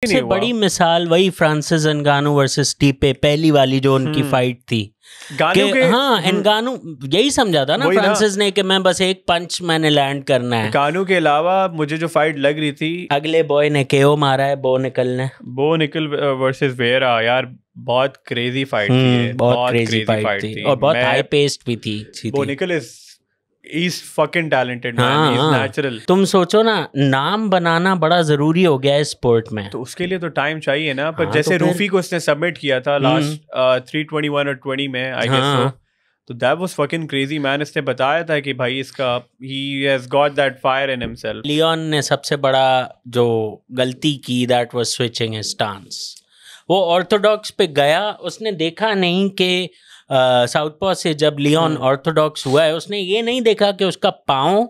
सबसे बड़ी मिसाल वही फ्रांसिस नगानू वर्सेस स्टिpe, पहली वाली जो उनकी फाइट थी। हाँ, एनगानू यही समझा था ना फ्रांसिस ने कि मैं बस एक पंच मैंने लैंड करना है। गानू के अलावा मुझे जो फाइट लग रही थी, अगले बॉय ने केओ मारा है, बो निकल वर्सेस वेरा, यार बहुत क्रेजी फाइट थी, बहुत क्रेजी फाइट थी और बहुत हाई पेस्ड भी थी। बो निकल He's fucking talented man. He's natural. तुम सोचो ना, नाम बनाना बड़ा जरूरी हो गया है स्पोर्ट में, तो उसके लिए तो टाइम चाहिए ना। पर जैसे रूफी को उसने सबमिट किया था लास्ट 321 और 20 में, आई गेस सो, तो that was fucking crazy man. इसने बताया था कि भाई इसका he has got that fire in himself. Leon ने सबसे बड़ा जो गलती की, that was switching his stance. वो ऑर्थोडॉक्स पे गया, उसने देखा नहीं कि साउथपॉ से जब लियोन ऑर्थोडॉक्स हुआ है, उसने ये नहीं देखा कि उसका पाँव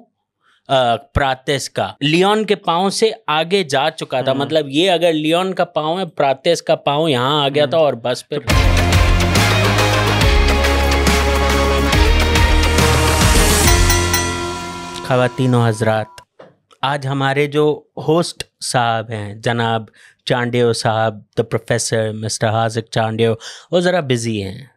प्रातेस का लियोन के पाँव से आगे जा चुका था। मतलब ये अगर लियोन का पाँव है, प्रातेस का पाँव यहाँ आ गया था और बस पे। ख़वातीनो हज़रात, आज हमारे जो होस्ट साहब हैं जनाब चांडियो साहब, the professor mister Hazik Chandio, वो ज़रा बिज़ी हैं,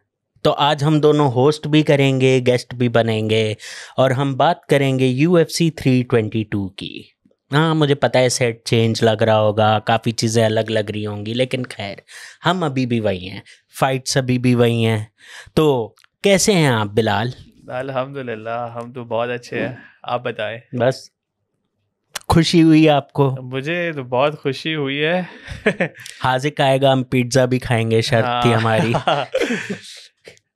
तो आज हम दोनों होस्ट भी करेंगे, गेस्ट भी बनेंगे और हम बात करेंगे UFC 322 की। हाँ, मुझे पता है सेट चेंज लग रहा होगा, काफ़ी चीज़ें अलग लग रही होंगी, लेकिन खैर हम अभी भी वही हैं, फाइट्स अभी भी वही हैं। तो कैसे हैं आप बिलाल? अल्हम्दुलिल्लाह, हम तो बहुत अच्छे हैं, आप बताएं। बस खुशी हुई आपको? मुझे तो बहुत खुशी हुई है। हाजिक आएगा, हम पिज्ज़ा भी खाएंगे, शर्त थी हमारी।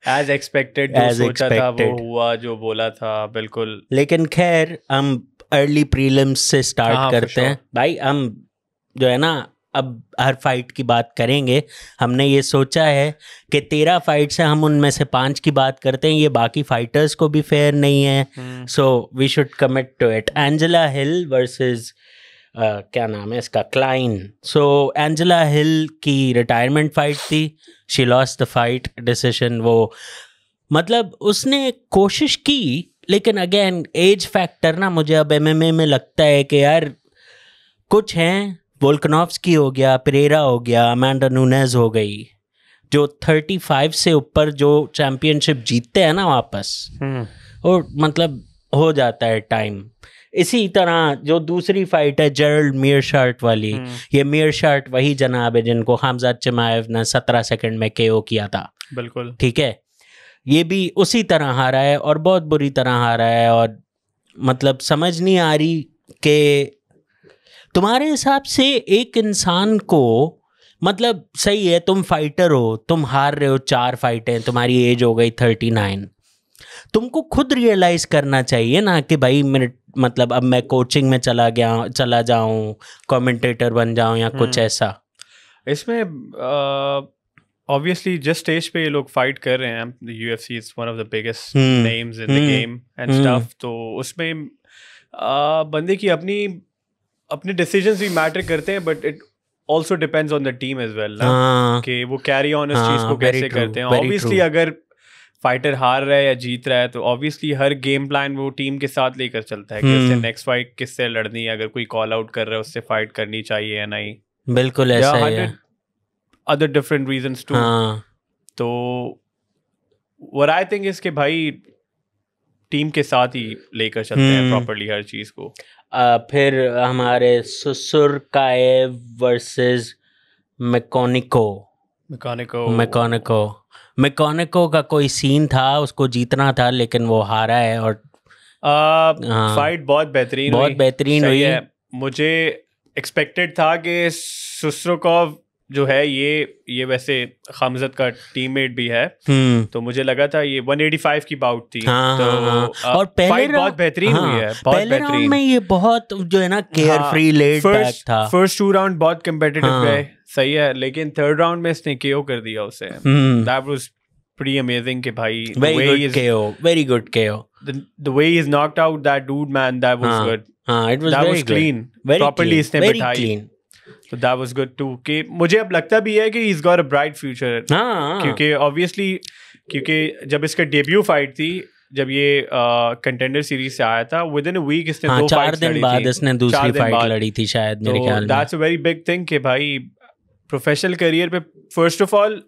As expected, जो सोचा था वो हुआ, जो बोला था, बिल्कुल। लेकिन खैर हम अर्ली प्रीलिम्स से स्टार्ट करते हैं भाई। हम जो है ना, अब हर फाइट की बात करेंगे। हमने ये सोचा है कि 13 फाइट्स हैं, हम उनमें से 5 की बात करते हैं, ये बाकी फाइटर्स को भी फेयर नहीं है, so we should commit to it. Angela Hill versus क्या नाम है इसका, क्लाइन। सो एंजेला हिल की रिटायरमेंट फाइट थी, she lost the fight decision. वो मतलब उसने कोशिश की, लेकिन अगेन एज फैक्टर ना, मुझे अब MMA में लगता है कि यार कुछ हैं, वोल्कनोव्स्की हो गया, पेरेरा हो गया, अमांडा नूनेज हो गई, जो 35 से ऊपर जो चैम्पियनशिप जीतते हैं ना वापस, और मतलब हो जाता है टाइम। इसी तरह जो दूसरी फाइट है जेरल्ड मीरशार्ट वाली, ये मीरशार्ट वही जनाब है जिनको हमजाद चिमाएव ने 17 सेकंड में KO किया था, बिल्कुल ठीक है। ये भी उसी तरह हारा है और बहुत बुरी तरह हारा है, और मतलब समझ नहीं आ रही कि तुम्हारे हिसाब से एक इंसान को, मतलब सही है तुम फाइटर हो, तुम हार रहे हो 4 फाइटें, तुम्हारी एज हो गई 39, तुमको खुद रियलाइज करना चाहिए ना कि भाई मेरे मतलब अब मैं कोचिंग में चला जाऊं, कमेंटेटर बन जाऊं या कुछ ऐसा। इसमें ऑब्वियसली जिस स्टेज पे ये लोग फाइट कर रहे हैं, the UFC is one of the biggest names in the game and stuff, तो उसमें बंदे की अपने डिसीजंस भी मैटर करते हैं, but it also depends on the team as well ना, कि वो कैरी ऑन इस चीज को कैसे करते हैं। ऑब्वियसली अगर फाइटर हार रहा है या जीत रहा है तो ऑब्वियसली हर गेम प्लान वो टीम के साथ लेकर चलता है कि उससे नेक्स्ट फाइट किससे लड़नी है, अगर कोई कॉल आउट कर रहा है उससे फाइट करनी चाहिए या नहीं। बिल्कुल ऐसा ही है। Other different reasons too. तो व्हाट आई थिंक इज कि भाई टीम के साथ ही लेकर चलते हैं प्रॉपर्ली हर चीज को। फिर हमारे सुसुरकाएव वर्सेस मैकोनिको का कोई सीन था, उसको जीतना था लेकिन वो हारा है, और फाइट बहुत बेहतरीन हुई है। मुझे एक्सपेक्टेड था कि सुसुरकोव जो है ये वैसे हमजद का टीममेट भी है, तो मुझे लगा था ये 185 की बाउट थी। और पहले बहुत बेहतरीन हुई है, बहुत पहले राउंड में ये बहुत जो है ना केयर फ्री लेट बैक था। फर्स्ट 2 राउंड बहुत कंपेटिटिव गए, सही है, लेकिन थर्ड राउंड में इसने KO कर दिया उसे। दैट वाज pretty amazing कि भाई very good KO. The way he's knocked out that dude, man, that was good. It was very clean. Properly इसने बैठाई, so that was good too. कि मुझे अब लगता भी है कि he's got a bright future. क्योंकि obviously जब इसका डेब्यू फाइट थी जब ये कंटेंडर सीरीज से आया था, विद इन अ वीक इसने 2 फाइट्स लड़ी थी। 4 दिन बाद इसने दूसरी फाइट लड़ी थी शायद, मेरे ख्याल में। That's a very big thing कि भाई प्रोफेशनल करियर पे फर्स्ट ऑफ ऑल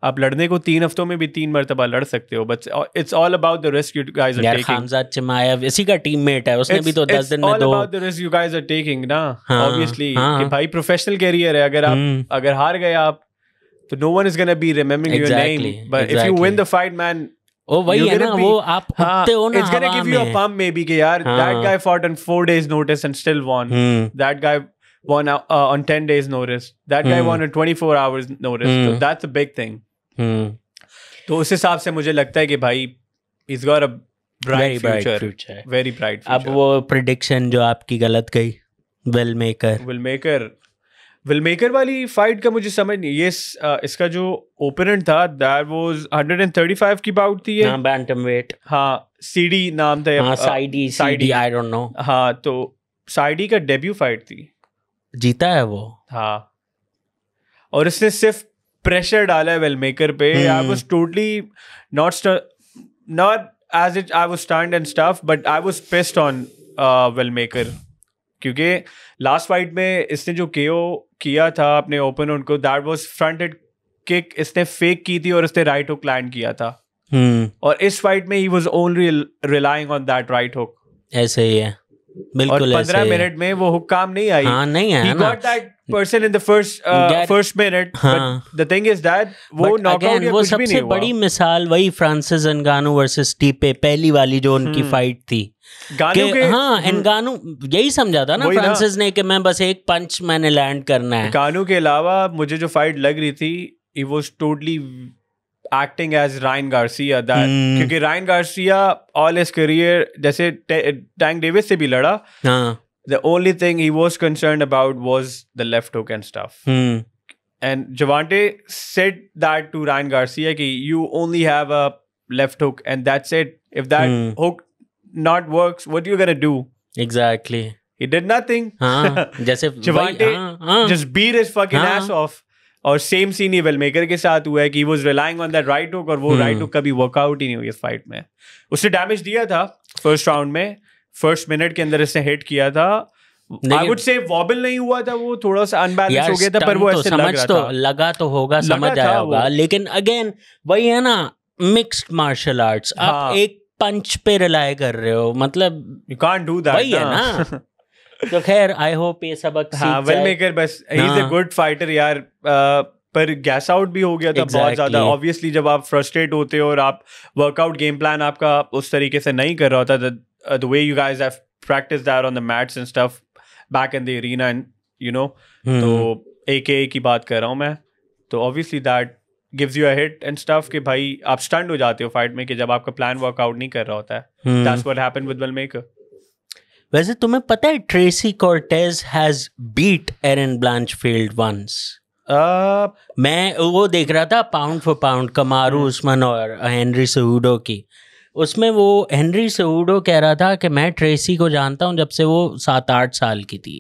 आप लड़ने को 3 हफ्तों में भी 3 मरतबा लड़ सकते हो, but it's all about the risk you guys are taking. Hamzat Chimaev इसी का टीममेट है, उसने भी तो 10 दिन में 2। It's all about the risk you guys are taking ना, ऑब्वियसली कि भाई प्रोफेशनल करियर है, अगर आप अगर हार गए आप तो no one is gonna be remembering your name, but if you win the fight man, ओ वही है ना, वो आप उठते हो ना, it's gonna give you a pump maybe कि यार that guy fought on 4 days notice and still won, that guy won on 10 days notice, that guy won on 24 hours notice, so that's a big thing. तो उस हिसाब से मुझे लगता है कि भाई he's got a bright future, very bright future. अब वो prediction जो आपकी गलत गई, विलमेकर वाली फाइट का मुझे समझ नहीं, ये इसका जो ओपोनेंट था that was 135 की बाउट थी, हाँ bantamweight, हाँ सीडी नाम था, हाँ साइडी I don't know, हाँ तो साइडी का डेब्यू फाइट थी, जीता है वो, हाँ, और इसने सिर्फ प्रेशर डाला है विलमेकर पे। I was totally not as it I was stunned and stuff, but I was pissed on विलमेकर, क्योंकि लास्ट फाइट में इसने जो KO किया था अपने ओपोनेंट को, that was front head kick इसने फेक की थी और इसने राइट हुक लैंड किया था, और इस फाइट में he was only relying on that right hook. ऐसे ही है बिल्कुल, 15 मिनट में वो हुक काम नहीं आई, हाँ नहीं है he got that person in the first minute, but the thing is that वो नॉकआउट या कुछ भी नहीं हुआ। सबसे बड़ी मिसाल वही फ्रांसिस एनगानू वर्सेस स्टीपे, पहली वाली जो उनकी फाइट थी, हाँ एनगानू यही समझा था ना फ्रांसिस ने कि मैं बस एक पंच मैंने लैंड करना है। गानू के अलावा मुझे जो फाइट लग रही थी, he was totally acting as Ryan Garcia, that क्योंकि Ryan Garcia all his career जैसे टैंक डेविस से भी लड़ा, the only thing he was concerned about was the left hook and stuff, and Gervonta said that to Ryan Garcia कि you only have a left hook and that's it, if that hook not works what you gonna do? Exactly, he did nothing, जैसे Gervonta just beat his fucking ass off। और same scene ही विलमेकर के साथ हुआ है कि was relying on that right hook, और वो right hook कभी वर्कआउट ही नहीं हुई इस फाइट में। उसने डैमेज दिया था फर्स्ट राउंड में, फर्स्ट मिनट के अंदर इसने हिट किया था, आई वुड से वॉबल नहीं हुआ था, वो थोड़ा सा अनबैलेंस हो गया था, पर वो ऐसे लगा तो होगा, समझ आया होगा, लेकिन अगेन वही है ना, मिक्स्ड मार्शल आर्ट्स, आप एक पंच पे रिलाय कर रहे हो, मतलब यू कांट डू दैट, वही है ना। तो खैर आई होप ये सबक विलमेकर बस ही इज अ गुड फाइटर यार, पर गैस आउट भी हो गया था बहुत ज्यादा। ऑब्वियसली जब आप फ्रस्ट्रेट होते हो और आप वर्कआउट गेम प्लान आपका उस तरीके से नहीं कर रहा होता, the way you guys have practised that on the mats and stuff back in the arena, and you know, तो AKA की बात कर रहा हूँ मैं, तो obviously that gives you a hit and stuff कि भाई आप स्टंड हो जाते हो फाइट में कि जब आपका प्लान वर्कआउट नहीं कर रहा होता है। That's what happened with Willmaker. वैसे तुम्हें पता है Tracy Cortez has beat Erin Blanchfield once? मैं वो देख रहा था pound for pound Kamaru Usman और हेनरी सेहुडो की, उसमें वो हेनरी सेहुडो कह रहा था कि मैं ट्रेसी को जानता हूँ जब से वो 7-8 साल की थी।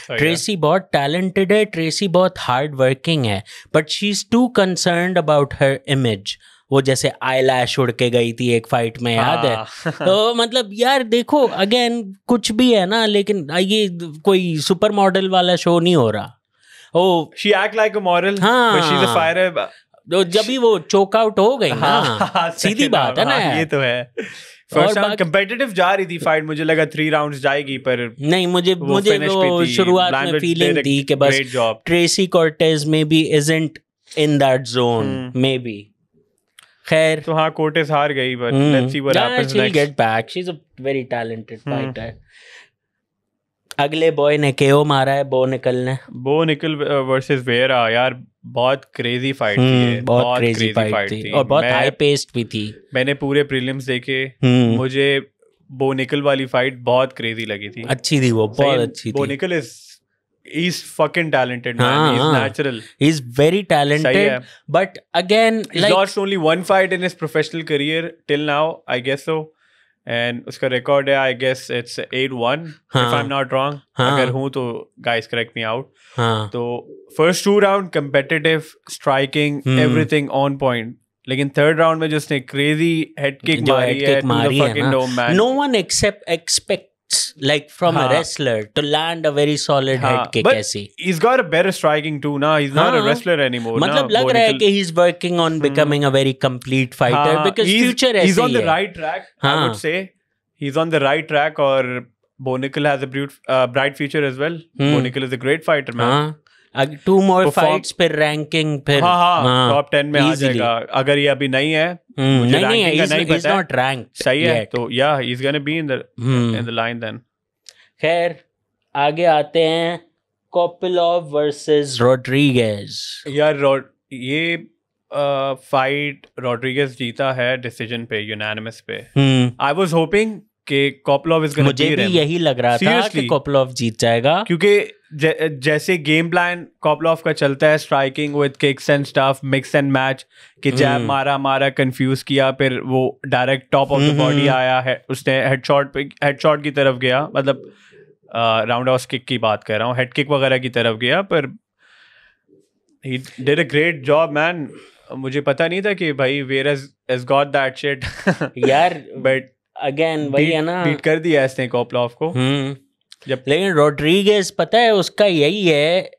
ट्रेसी बहुत टैलेंटेड है, ट्रेसी बहुत हार्ड वर्किंग है, but she is too concerned about her image. वो जैसे आई लैश उड़ के गई थी एक फाइट में, याद है? तो मतलब यार देखो अगेन कुछ भी है ना, लेकिन ये कोई सुपर मॉडल वाला शो नहीं हो रहा। Oh she act like a model, हाँ, शी इज अ फायर। जब भी वो चोक आउट हो गई ना, सीधी बात है ना, ये तो है। फर्स्ट राउंड कंपेटिटिव जा रही थी फाइट, मुझे लगा 3 राउंड्स जाएगी, पर नहीं, मुझे वो शुरुआत में फीलिंग थी कि बस Tracy Cortez may be isn't in that zone, may be. खैर तो हाँ, कोर्टेस हार गई, but let's see what happens next. She'll get back. She's a very talented fighter. अगले बॉय ने KO मारा है, बो निकल वर्सेस वेरा। यार बहुत क्रेजी फाइट थी, बहुत क्रेजी फाइट थी और बहुत हाई पेस्ड भी थी। मैंने पूरे प्रीलिम्स देखे, मुझे बो निकल वाली फाइट बहुत क्रेजी लगी थी। अच्छी थी वो, बहुत अच्छी थी। बो निकल he's fucking talented, man. He's natural. He's very talented, but again, he's lost only one fight in his professional career till now, I guess so. And उसका record है, I guess it's 8-1, if I'm not wrong. अगर हूँ तो guys correct me out. तो first 2 round competitive, striking, everything on point. लेकिन third round में जो उसने क्रेजी हेड किक मारी है, no one expects like from a wrestler to land a very solid head kick ऐसी. He's got a better striking too now. He's not a wrestler anymore. मतलब लग रहा है कि he's working on becoming a very complete fighter because future ऐसी है. He's on the right track. I would say he's on the right track. और Bo Nickal has a bright future as well. Bo Nickal is a great fighter, man. 2 more fights फिर ranking फिर top 10 में आ जाएगा. अगर ये अभी नहीं है, मुझे रैंकिंग का नहीं पता है. सही है, तो या he's gonna be in the line then. खैर आगे आते हैं, कोपिलॉव वर्सेस रोड्रिगेज. यार ये फाइट रोड्रिगेज जीता है डिसीजन पे, यूनानिमस पे. आई वाज होपिंग कि कोपिलॉव इज गोना, मुझे भी यही लग रहा था कि कोपिलॉव जीत जाएगा, क्योंकि जैसे गेम प्लान कोपिलॉव का चलता है, striking with kicks and stuff, mix and match, कि जैब मारा कंफ्यूज किया, फिर वो direct top of the body आया है, उसने हेडशॉट की तरफ गया, मतलब राउंड हाउस किक की बात कर रहा हूँ, हेड किक वगैरह की तरफ गया, पर he did a great job man. मुझे पता नहीं था कि भाई where has got that shit यार, बट अगेन वही है ना, बीट कर दिया इसने कोपिलॉव को. जब लेकिन रोड्रिगेज पता है उसका यही है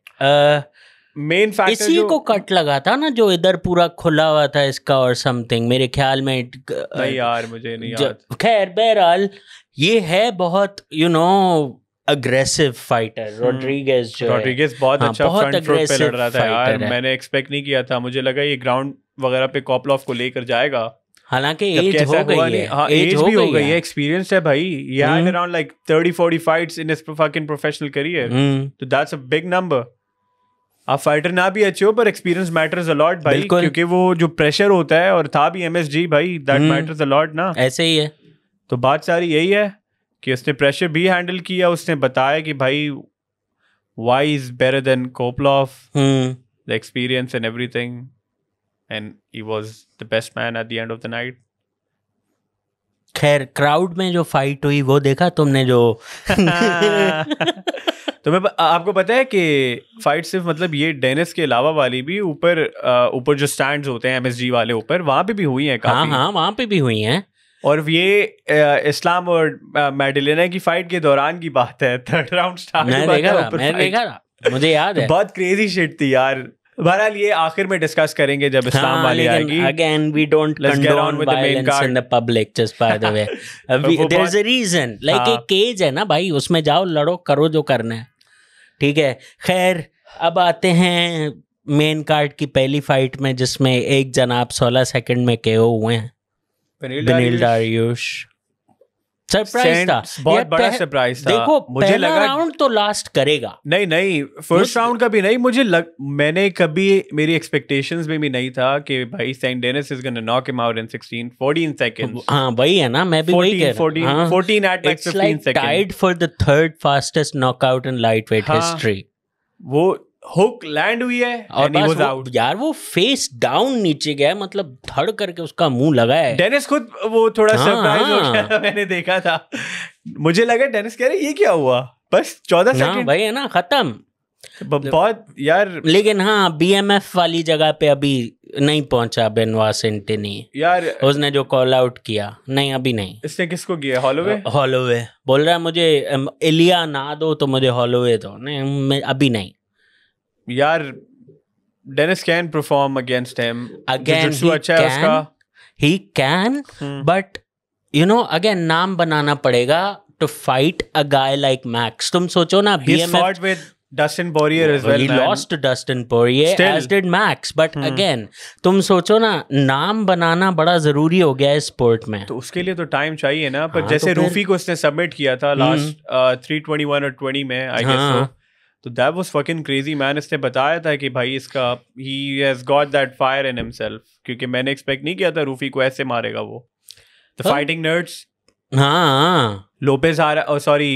मेन फैक्टर, इसी को कट लगा था ना जो इधर पूरा खुला हुआ था इसका और समथिंग, मेरे ख्याल में. नहीं यार मुझे नहीं याद. खैर बहरहाल ये है बहुत अग्रेसिव फाइटर रोड्रिगेज. रोड्रिगेज बहुत अच्छा फ्रंट फुट पे लड़ रहा था यार. मैंने एक्सपेक्ट नहीं किया था, मुझे लगा ये ग्राउंड वगैरह पे कोपिलॉव को लेकर जाएगा. हालांकि एज हो गई है. हाँ, एज भी हो गई है, एक्सपीरियंस है भाई. He had around like 30-40 fights in his fucking professional career. So that's a big number. आप फाइटर ना भी अच्छे हो, पर एक्सपीरियंस मैटर्स अ लॉट भाई, क्योंकि वो जो प्रेशर होता है, और था भी MSG भाई, दैट मैटर्स अ लॉट ना. ऐसे ही है. तो बात सारी यही है कि उसने प्रेशर भी हैंडल किया. उसने बताया कि भाई why is better than कोपिलॉव, the experience and everything. And he was the best man at the end of the night. खैर क्राउड में जो फाइट हुई वो देखा तुमने जो तो मैं आपको पता है कि फाइट सिर्फ मतलब ये डेनिस के अलावा वाली भी ऊपर जो स्टैंड्स होते हैं MSG वाले ऊपर, वहां पे भी हुई हैं काफी. हाँ वहां पे भी हुई हैं. और ये इस्लाम और मैडिलेना की फाइट के दौरान की बात है. थर्ड राउंड स्टार्ट मैं देखा था, मुझे याद है. बहुत क्रेजी शिट थी यार. बहरहाल ये आखिर में डिस्कस करेंगे जब इस्लाम वाली आएगी. Again we don't condone violence in the public, just by the way. There's a reason. Like एक केज है ना भाई, उसमें जाओ, लड़ो, करो जो करना है, ठीक है. खैर अब आते हैं मेन कार्ड की पहली फाइट में, जिसमें एक जनाब 16 सेकंड में KO हुए हैं. बेनिल डारियुश. सरप्राइज था, बहुत बड़ा सरप्राइज था. देखो मुझे लगा राउंड तो लास्ट करेगा. नहीं फर्स्ट राउंड का भी नहीं. मैंने कभी, मेरी एक्सपेक्टेशंस में भी नहीं था कि भाई Saint Denis is gonna knock him out in 14 seconds. हाँ वही है ना, मैं भी वही कह रहा हूं. 14 at like 15 seconds. Tied for the third fastest knockout in lightweight history. वो हुक लैंड हुई है और he was out. यार वो फेस डाउन नीचे गया, मतलब धड़ करके उसका मुंह लगा है. डेनिस खुद वो थोड़ा सरप्राइज हो गया, मैंने देखा था. मुझे लगा डेनिस कह रहे ये क्या हुआ, बस 14 सेकंड भाई है ना, खत्म. बहुत यार. लेकिन हाँ BMF वाली जगह पे अभी नहीं पहुंचा बेनवा सेंटेनी यार. उसने जो कॉल आउट किया, नहीं अभी नहीं. इसने किसको किया? हॉलोवे बोल रहा है मुझे एलिया ना दो तो मुझे हॉलोवे दो. नहीं अभी नहीं यार. Dennis can perform against him again. He can but you know again नाम बनाना पड़ेगा to fight a guy like Max. तुम सोचो ना, BMF with Dustin Poirier as well. He lost to Dustin Poirier as did Max. But again, तुम सोचो ना, नाम बनाना बड़ा जरूरी हो गया है स्पोर्ट में. तो उसके लिए तो टाइम चाहिए ना. पर जैसे रूफी को उसने सबमिट किया था लास्ट 321 और 20 में, आई गेस. तो that was fucking crazy man. इसने बताया था कि भाई इसका he has got that fire in himself. क्योंकि मैंने एक्सपेक्ट नहीं किया था रूफी को ऐसे मारेगा वो. The fighting nerds. हाँ लोपेज हारा, सॉरी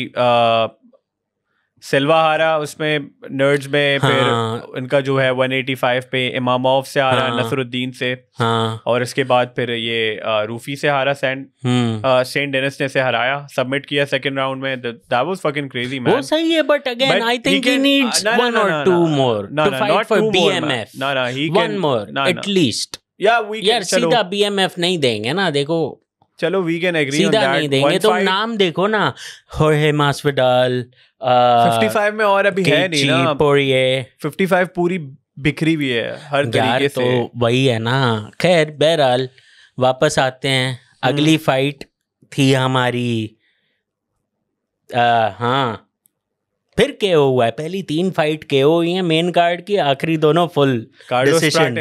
सिल्वा हारा उसमें नर्ड्स में. फिर इनका जो है 185 पे इमामोव से हारा, नसरुद्दीन से. और इसके बाद फिर ये रूफी से हारा, सेंट डेनिस ने से हराया, सबमिट किया सेकंड राउंड में. That was fucking crazy man. वो सही है, but again I think he needs one or two more to fight for BMF. No, he one more at least. यार सीधा BMF नहीं देंगे ना, देखो चलो वी कैन एग्री ऑन सीधा दैट। नहीं देंगे। तुम नाम देखो ना, होर्हे मास्विडाल 55 में और अभी है नहीं ना, पोरिये 55 पूरी बिखरी हुई है हर तरीके से। तो वही है ना। खैर बहरहाल वापस आते हैं। अगली फाइट थी हमारी हाँ फिर KO हुआ है। पहली 3 फाइट KO हुई हैं मेन कार्ड की, आखिरी दोनों फुल डिसीजन।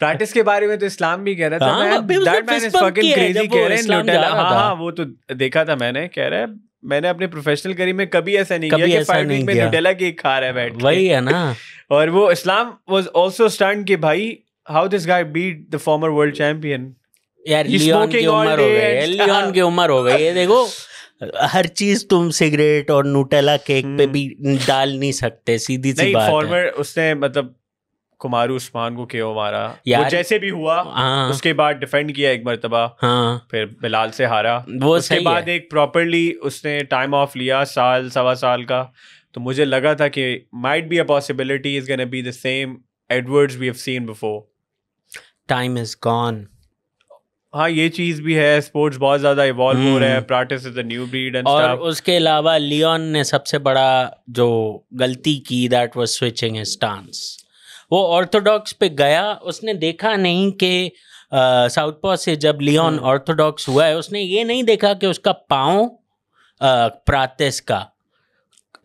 प्रैक्टिस के बारे में तो इस्लाम भी कह रहा था, that man is fucking crazy कह रहे हैं न्यूटेला। हाँ वो तो देखा था मैंने, कह रहा है मैंने अपने प्रोफेशनल करियर में कभी ऐसा नहीं किया कि फाइट वीक में न्यूटेला केक खा रहा है बैठ के। वही है ना। और वो इस्लाम वाज आल्सो स्टन्ड कि भाई how this guy beat the former world champion. यार लियोन की उम्र हो गई है, लियोन की उम्र हो गई है। देखो हर चीज तुम सिगरेट और न्यूटेला केक पे भी डाल नहीं सकते, सीधी सी बात है। फॉर्मर उसने मतलब कुमारू उस्मान को KO मारा, वो जैसे भी हुआ। उसके बाद डिफेंड किया एक मर्तबा, फिर बिलाल से हारा। वो उसके बाद एक प्रॉपरली उसने टाइम ऑफ लिया, साल सवा साल का। तो मुझे लगा था कि might be a possibility is gonna be the same Edwards we have seen before. Time is gone. हाँ ये चीज भी है, स्पोर्ट्स बहुत ज्यादा इवॉल्व हो रहा है, practice is the new breed and और उसके अलावा लियोन ने सबसे बड़ा जो गलती की, that was switching his stance. वो ऑर्थोडॉक्स पे गया, उसने देखा नहीं कि साउथपॉ से जब लियोन ऑर्थोडॉक्स हुआ है, उसने ये नहीं देखा कि उसका पाँव प्रातिस का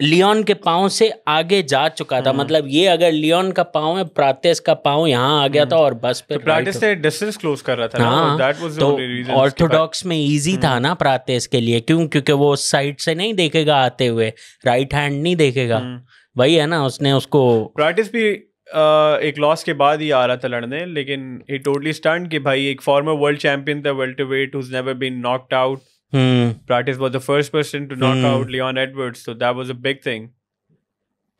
लियोन के पाँव से आगे जा चुका था। मतलब ये अगर लियोन का पाँव है, प्रातिस का पाँव यहाँ आ गया था और बस पे प्रातिस से डिस्टेंस क्लोज कर रहा था ना, that was the only reason. Orthodox में इजी था ना प्रातिस के लिए, क्योंकि वो साइड से नहीं देखेगा आते हुए, राइट हैंड नहीं देखेगा। वही है ना, उसने उसको प्रातिस भी एक लॉस के बाद ही आ रहा था लड़ने, लेकिन ही टोटली स्टन्ड कि भाई एक फॉर्मर वर्ल्ड चैंपियन था welterweight who's never been knocked out. Pratis was the first person to knock out Leon Edwards, so that was a big thing.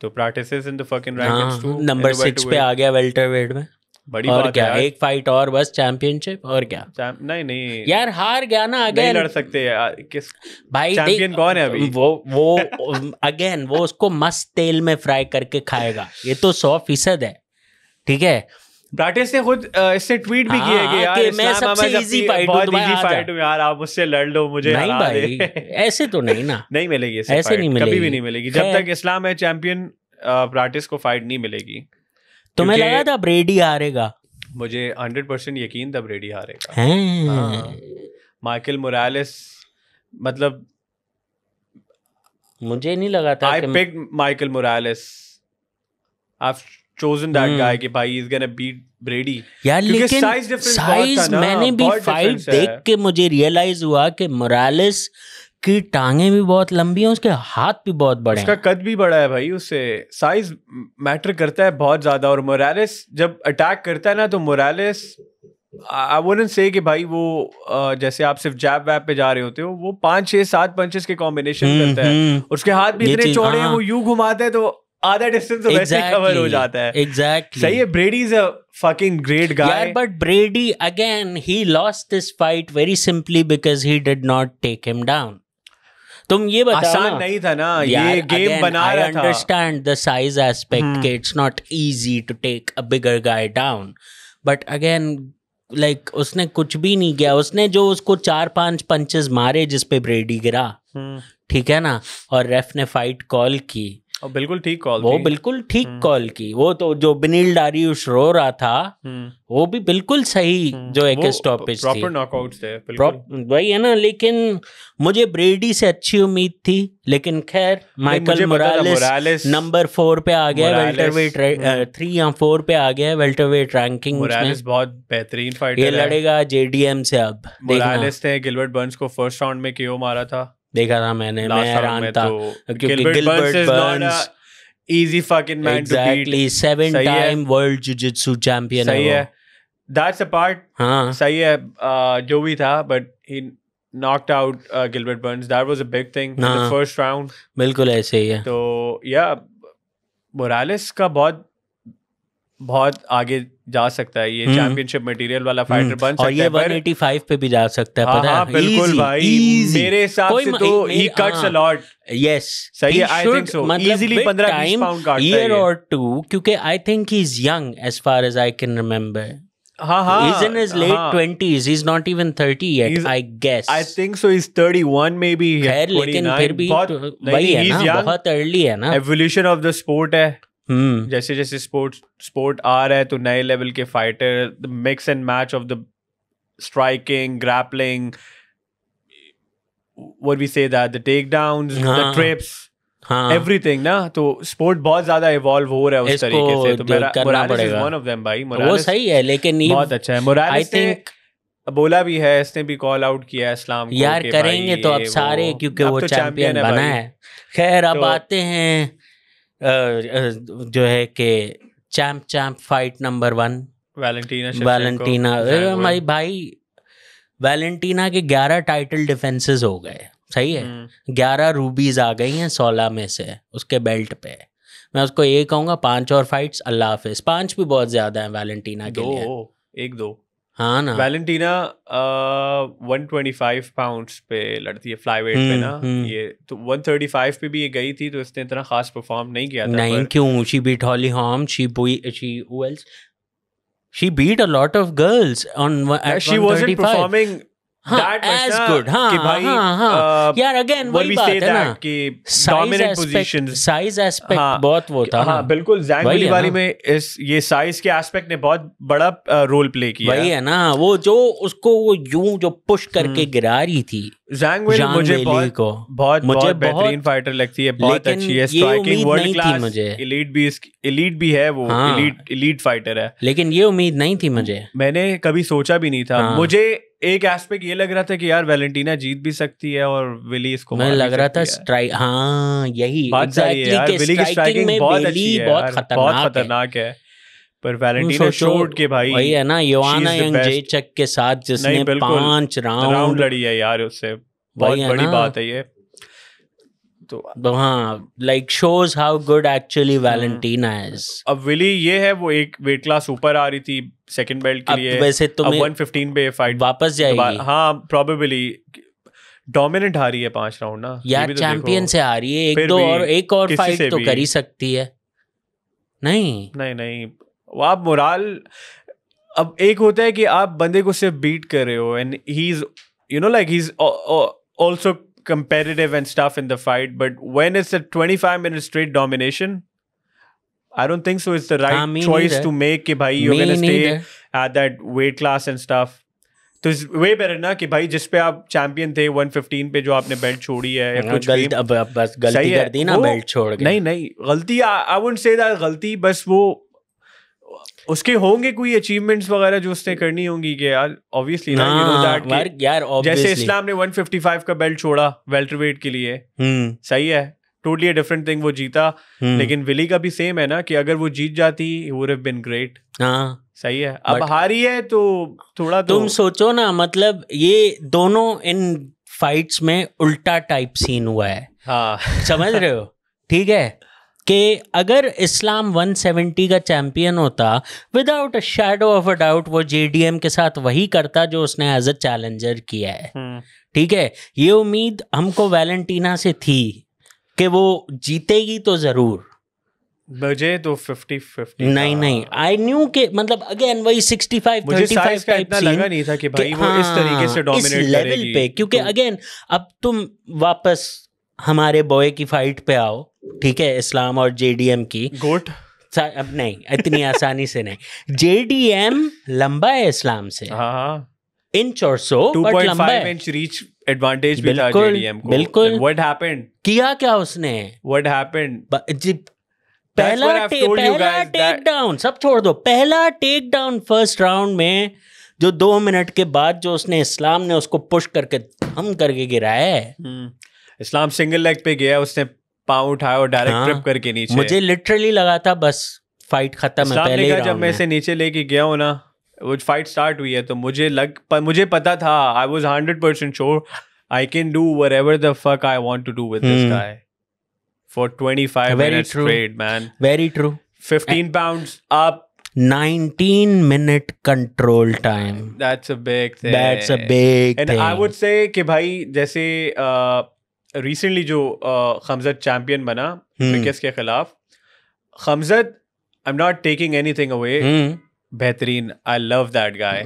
तो Pratis is in the fucking rankings too. Number 6 पे आ गया welterweight में। बड़ी और बात क्या है, एक फाइट और बस चैंपियनशिप, और क्या। नहीं यार हार गया ना, अगेन नहीं लड़ सकते यार। किस भाई चैंपियन कौन है अभी? वो अगेन वो उसको मस्त तेल में फ्राई करके खाएगा, ये तो 100% है। ठीक है, प्राटिस ने खुद इससे ट्वीट भी किया कि यार मैं सबसे इजी फाइट हूं यार, आप मुझसे लड़ लो, मुझे नहीं भाई ऐसे तो नहीं ना। नहीं मिलेगी ऐसे नहीं मिलेगी, कभी भी नहीं मिलेगी। जब तक इस्लाम है चैंपियन, प्राटिस को फाइट नहीं मिलेगी। तुम्हें लगा था ब्रेडी हारेगा? मुझे 100% यकीन था ब्रेडी हारेगा। माइकल मोरालेस, मतलब मुझे नहीं लगा था। I picked Michael Morales, I've chosen that guy कि भाई he's gonna beat Brady। यार लेकिन साइज मैंने भी फाइट देख के मुझे रियलाइज हुआ कि मोरालेस की टांगे भी बहुत लंबी हैं, उसके हाथ भी बहुत बड़े हैं, उसका कद भी बड़ा है भाई, उससे साइज मैटर करता है बहुत ज्यादा। और मोरालेस जब अटैक करता है ना, तो मोरालेस आई वुडंट से कि भाई वो जैसे आप सिर्फ जैब वैब पे जा रहे होते हो, वो 5 6 7 पंचेस के कॉम्बिनेशन करता है। उसके हाथ भी इतने चौड़े हैं, वो यूं घुमाता है तो आधा डिस्टेंस तो वैसे कवर हो जाता है। Exactly. सही है, Brady is a fucking great guy. Yeah, but Brady again he lost this fight very simply because he did not take him down. तुम ये बताओ, आसान नहीं था ना, ये गेम बना रहा था। I understand the size aspect कि it's not easy to take a bigger guy down, but again like उसने कुछ भी नहीं किया। उसने जो उसको 4-5 पंचेस मारे जिस पे ब्रेडी गिरा, ठीक है ना, और रेफ ने फाइट कॉल की, बिल्कुल ठीक कॉल, वो बिल्कुल ठीक कॉल की। वो तो जो बिनील डारियुश रो रहा था, वो भी बिल्कुल सही, जो एक स्टॉपेज थी, प्रॉपर नॉकआउट्स थे, बिल्कुल वही है ना। लेकिन मुझे ब्रेडी से अच्छी उम्मीद थी, लेकिन खैर माइकल मोरालेस नंबर 4 पे आ गया वेल्टरवेट, 3 या 4 पे आ गया वेल्टरवेट रैंकिंग। मोरालेस बहुत बेहतरीन फाइटर है, ये लड़ेगा JDM से। अब मोरालेस ने गिलबर्ट बर्न्स को फर्स्ट राउंड में KO मारा था, देखा था मैंने, मैं हैरान था क्योंकि Gilbert Burns easy fucking man to beat, exactly 7-time world jiu-jitsu champion सही है, that's a part। हाँ सही है, जो भी था, but he knocked out Gilbert Burns, that was a big thing in the first round। बिल्कुल ऐसे ही है। तो या मोरालेस का बहुत आगे जा सकता है, ये चैंपियनशिप मटेरियल वाला फाइटर बन सकता है, और ये 185 पे भी जा सकता है, पता है? बिल्कुल भाई, मेरे हिसाब से तो he cuts a lot. Yes, सही है, I think so. Easily 15-20 pound काटता है year or two, क्योंकि I think he's young as far as I can remember. He's in his late 20s. He's not even 30 yet, I guess. I think so. He's 31 maybe. खैर लेकिन फिर भी वही है ना, बहुत early है ना. Evolution of the sport है. जैसे जैसे स्पोर्ट आ रहा है तो नए लेवल के fighter, the mix and match of the striking, grappling, what we say that, the takedowns, the trips, everything ना, तो स्पोर्ट बहुत ज्यादा इवॉल्व हो रहा है उस तरीके से, तो Morales is one of them भाई. वो सही है, लेकिन ये बहुत अच्छा है. मोरालेस ने बोला भी है, इसने भी कॉल आउट किया है इस्लाम को, यार करेंगे तो अब सारे, क्योंकि वो चैंपियन बना है. खैर अब आते हैं जो है कि चैंप फाइट नंबर 1, वैलेंटीना. हमारी भाई वैलेंटीना के 11 टाइटल डिफेंसेस हो गए, सही है. 11 रूबीज आ गई हैं 16 में से उसके बेल्ट पे. मैं उसको ये कहूँगा 5 और फाइट्स, अल्लाह हाफिज. 5 भी बहुत ज्यादा है वैलेंटीना के लिए. 1-2 हाँ ना. वैलेंटीना 125 पाउंड्स पे लड़ती है फ्लाईवेट पे ना. ये तो 135 पे भी ये गई थी, तो इसने इतना खास परफॉर्म नहीं किया था. नहीं, क्यों? She beat Holly Holm, she beat a lot of girls on at she 135. wasn't performing that much as good. कि भाई यार अगेन वही बात है ना कि dominant positions, साइज एस्पेक्ट बहुत वो था. हाँ बिल्कुल. ज़ैंग विलीबारी में ये साइज के एस्पेक्ट ने बहुत बड़ा रोल प्ले किया. वही है ना, वो जो उसको वो यूं जो पुश करके गिरा रही थी. ज़ैंग विली मुझे बहुत बेहतरीन फाइटर लगती है, बहुत अच्छी है, स्ट्राइकिंग वर्ल्ड क्लास, एलीट भी है वो, एलीट फाइटर है. लेकिन ये उम्मीद नहीं थी मुझे, मैंने कभी सोचा भी नहीं था. मुझे एक एस्पेक्ट ये लग रहा था कि यार वैलेंटीना जीत भी सकती है और विली इसको मार भी सकती है. लग रहा था स्ट्राइक, हाँ यही एग्जैक्टली, विली की स्ट्राइकिंग बहुत अच्छी है, बहुत खतरनाक है. पर वैलेंटीना शोट के भाई वही है ना, योआना जंजेचक के साथ जिसने 5 राउंड लड़ी है यार, उससे बहुत बड़ी बात है ये. तो हाँ, like shows how good actually Valentina is. अब विली ये है, वो एक वेट क्लास ऊपर आ रही थी सेकंड बेल्ट के लिए. वैसे तो 115 पे फाइट वापस जाएगी. हाँ प्रोबेबली डोमिनेंट आ रही है 5 राउंड ना यार, चैंपियन से आ रही है. एक और फाइट तो कर ही सकती है. नहीं वो आप मोराल, अब एक होता है कि आप बंदे को सिर्फ बीट कर रहे हो and he is like he's also competitive and stuff in the fight, but when it's a 25-minute straight domination, I don't think so it's the right choice to make कि भाई you're gonna stay at that weight class and stuff. तो it's way better ना कि भाई जिस पे आप champion थे 115 पे, जो आपने बेल्ट छोड़ी है या कुछ बस गलती कर दी ना बेल्ट छोड़ के. नहीं गलती, I wouldn't say that गलती, बस वो उसके होंगे कोई अचीवमेंट्स वगैरह जो उसने करनी होंगी कि यार ऑब्वियसली ना, यू नो दैट यार जैसे इस्लाम ने 155 का बेल्ट छोड़ा वेल्टरवेट के लिए, सही है, टोटली डिफरेंट थिंग, वो जीता. लेकिन विली का भी सेम है ना कि अगर वो जीत जाती वुड हैव बीन ग्रेट. सही है. अब हारी है तो थोड़ा तुम सोचो ना, मतलब ये दोनों इन फाइट्स में उल्टा टाइप सीन हुआ है. समझ रहे हो? ठीक है कि अगर इस्लाम 170 का चैंपियन होता, without a shadow of a doubt वो JDM के साथ वही करता जो उसने एज अ चैलेंजर किया है. ठीक है, ये उम्मीद हमको वैलेंटीना से थी कि वो जीतेगी तो जरूर. मुझे तो 50-50 नहीं आई न्यू के, मतलब अगेन वही 65-35 का इतना लगा नहीं था कि भाई वो इस तरीके से डोमिनेट लेवल पे. क्योंकि अगेन अब तुम वापस हमारे बॉय की फाइट पे आओ, ठीक है, इस्लाम और JDM की. गोट अब नहीं, इतनी आसानी से नहीं. JDM लंबा है इस्लाम से, इंच और सो, 2.5 इंच रीच एडवांटेज भी था JDM को. बिल्कुल. व्हाट हैपेंड, किया क्या उसने? व्हाट हैपेंड, पहला टेक डाउन, सब छोड़ दो, पहला टेक डाउन फर्स्ट राउंड में जो 2 मिनट के बाद जो उसने, इस्लाम ने उसको पुश करके हम करके गिराया है. इस्लाम सिंगल लेग पे गया, उसने पाँव उठाया और डायरेक्ट ट्रिप करके नीचे. मुझे लिटरली लगा था बस फाइट खत्म है पहले ही राउंड में. जब मैं इसे नीचे लेके गया हूँ ना, वो फाइट स्टार्ट हुई है, तो मुझे पता था, I was 100% sure I can do whatever the fuck I want to do with this guy for 25 minutes straight, man. Very true. 15 pounds up. 19-minute control time. That's a big thing. That's a big And thing. I would say कि भाई जैसे recently जो खमजत champion बना wickets के खिलाफ, खमजत, I'm not taking anything away, बेहतरीन, I love that guy,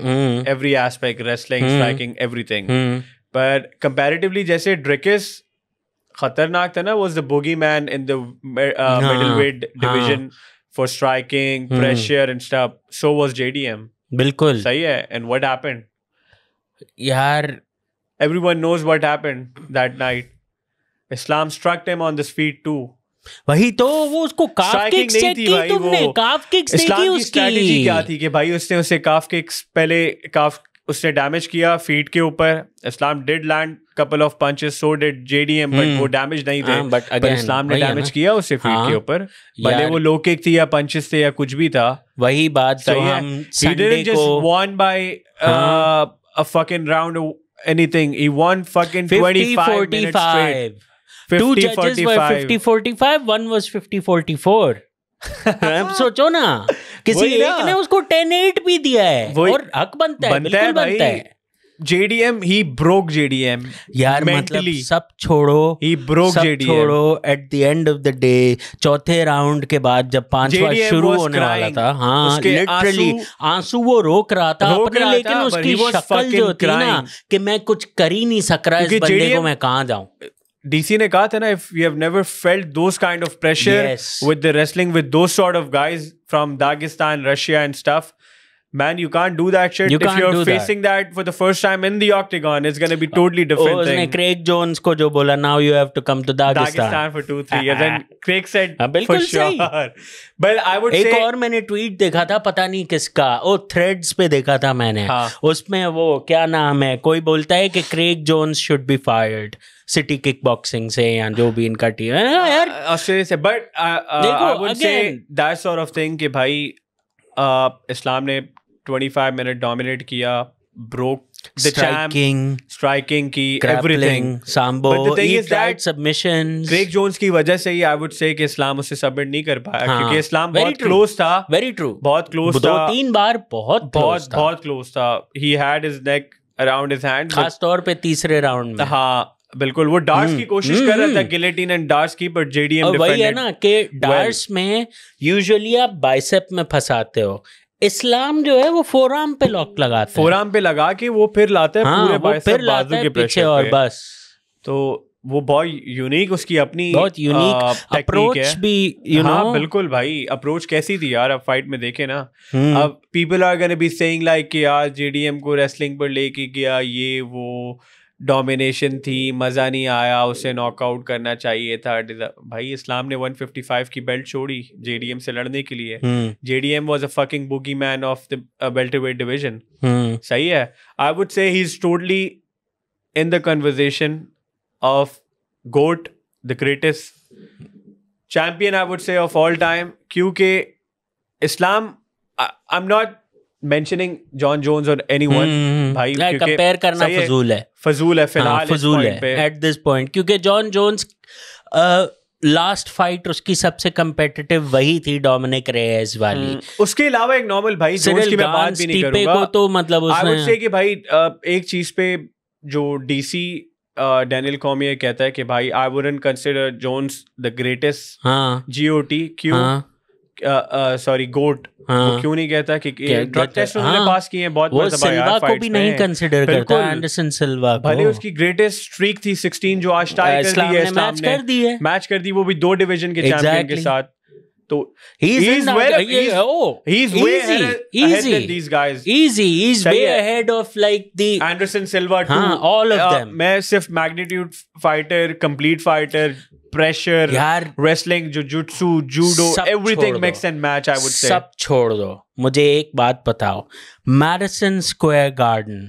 every aspect, wrestling, striking, everything. But comparatively जैसे ड्रिकिस खतरनाक था ना, was the boogeyman in the middleweight division for striking, pressure and stuff. So was JDM. बिल्कुल सही है. And what happened? यार, everyone knows what happened that night. Islam struck him on the feet too. वही तो, वो उसको काफ kicks check की तुमने, काफ किक्स देखी उसकी? इस्लाम की स्ट्रेटजी क्या थी कि भाई उसने उसे काफ किक्स पहले उसने डैमेज किया फीट के ऊपर. Islam did land couple of punches, so did JDM, but वो डैमेज नहीं थे. but इस्लाम ने डैमेज किया उसे फीट के ऊपर, भले वो लो किक थी या पंचेस थे या कुछ भी था. वही बात जो हम he didn't just won by a fucking round or anything. He won fucking 25 minutes straight. 2 judges were 50-45, one was 50-44. अब सोचो ना, किसी एक ने उसको 10-8 भी दिया है और हक बनता है, बिल्कुल बनता है. JDM, he broke JDM. यार mentally. मतलब सब छोड़ो, he broke सब JDM. छोड़ो. At the end of the day, चौथे राउंड के बाद जब पांचवा शुरू होने वाला था, हाँ, लिटरली आंसू वो रोक रहा था अपने, लेकिन उसकी शक्ल जो थी ना कि मैं कुछ कर ही नहीं सक रहा, इस बंदे को मैं कहाँ जाऊं. DC ने कहा था ना, if you have never felt those kind of pressure with the wrestling with those sort of guys from Dagestan, Russia and stuff, man, you can't do that shit. If you're facing that for the first time in the octagon, it's going to be totally different thing. उसने Craig Jones को जो बोला, now you have to come to Dagestan for 2-3 years, and Craig said for sure. But I would say एक और मैंने tweet देखा था, पता नहीं किसका, वो थ्रेड्स पे देखा था मैंने. उसमें वो क्या नाम है, कोई बोलता है कि Craig Jones should be fired city kick boxing से या जो भी इनका टीम है यार ऑस्ट्रेलिया से. But I would say that sort of thing कि भाई इस्लाम ने 25 मिनट डोमिनेट किया, ब्रोक द स्ट्राइकिंग की, एवरीथिंग, सांबो, ईट सबमिशंस. क्रेग जोन्स की वजह से ही आई वुड से कि इस्लाम उससे सबमिट नहीं कर पाया, क्योंकि इस्लाम बहुत क्लोज था. वेरी ट्रू, बहुत क्लोज था, 2-3 बार बहुत क्लोज था. He had his neck around his hand, खास तौर पे तीसरे राउंड में. हाँ बिल्कुल, वो डार्स की कोशिश कर रहा था, गिलेटिन एंड डार्स की, पर जेडीएम डिफेंडेड. वही है ना कि डार्स में यूजुअली आप बाइसेप में फंसाते हो, इस्लाम जो है वो फोरआर्म पे लॉक लगाता है, फोरआर्म पे लगा के वो फिर लाता है पूरे बाइसेप बाजू के प्रेशर और बस. तो वो बहुत यूनिक, उसकी अपनी बहुत यूनिक अप्रोच भी, यू नो. बिल्कुल भाई, अप्रोच कैसी थी यार, अब फाइट में देखे ना. अब people are gonna be saying like कि यार जेडीएम को रेसलिंग पर लेके गया, ये वो डोमिनेशन थी, मजा नहीं आया, उसे नॉकआउट करना चाहिए था. भाई इस्लाम ने 155 की बेल्ट छोड़ी जेडीएम से लड़ने के लिए. JDM was a fucking boogeyman of the welterweight division. सही है. I would say he is totally in the conversation of GOAT, the greatest champion I would say of all time, क्योंकि Islam, I am not mentioning John Jones or anyone, भाई compare करना फजूल है फिलहाल, फजूल है at this point, क्योंकि Jon Jones last fight उसकी सबसे कंपेटिटिव वही थी, डोमिनिक रेयस वाली. उसके अलावा एक नॉर्मल भाई जोन्स की मैं बात भी नहीं करूंगा को, तो मतलब आई वुड से कि भाई एक चीज पे जो डीसी डैनियल कॉर्मियर कहता है कि भाई I wouldn't consider Jones the greatest G O T. क्यों? Sorry goat. क्यों नहीं कहता कि ड्रग टेस्ट उन्होंने पास किए हैं बहुत, वो सिल्वा को भी नहीं कंसीडर करता, एंडरसन सिल्वा को. भले उसकी ग्रेटेस्ट स्ट्रीक थी 16 जो आज टाई कर दी है, मैच कर दी, वो भी 2 डिवीजन के चैंपियन के साथ. तो he's way ahead than these guys. He's way ahead of like the Anderson Silva too. all of them. मैं सिर्फ magnitude fighter, complete fighter, pressure, wrestling, jujutsu, judo, everything mix and match, I would से. सब छोड़ दो, मुझे एक बात बताओ. Madison Square garden,